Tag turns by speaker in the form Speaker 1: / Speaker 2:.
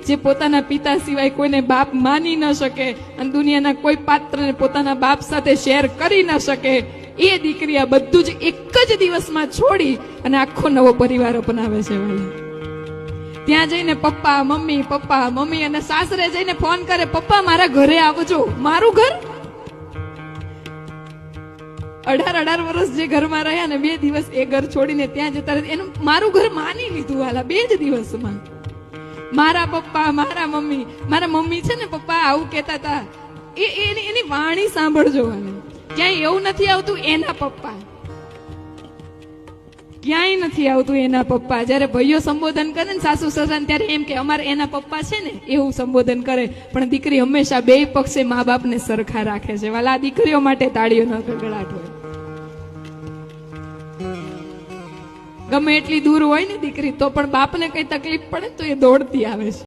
Speaker 1: જે પોતાના પિતા સિવાય કોઈને બાપ માની ન શકે અને દુનિયાના કોઈ પાત્રને પોતાના બાપ સાથે શેર કરી ન શકે, એ દીકરી આ બધું જ એક જ દિવસમાં છોડી અને આખો નવો પરિવાર અપનાવે છે વાલા. ત્યાં જઈને પપ્પા મમ્મી અને સાસરે જઈને ફોન કરે, પપ્પા મારા ઘરે આવજો. મારું ઘર 18 વર્ષ જે ઘરમાં રહ્યા ને 2 દિવસ એ ઘર છોડીને ત્યાં જતા રહે, એનું મારું ઘર માની લીધું વાલા 2 જ દિવસમાં. મારા પપ્પા મારા મમ્મી છે ને પપ્પા આવું કહેતા હતા, એની વાણી સાંભળજો વાલા. ક્યાંય એવું નથી આવતું એના પપ્પા, ક્યાંય નથી આવતું એના પપ્પા. જયારે ભાઈઓ સંબોધન કરે ને સાસુ સસરાને ત્યારે એમ કે અમારે એના પપ્પા છે ને, એવું સંબોધન કરે. પણ દીકરી હંમેશા 2 પક્ષે મા બાપને સરખા રાખે છે વાલા. આ દીકરીઓ માટે તાળીઓનો ગડગડાટ હોય. ગમે એટલી દૂર હોય ને દીકરી, તો પણ બાપને કઈ તકલીફ પડે તો એ દોડતી આવે છે.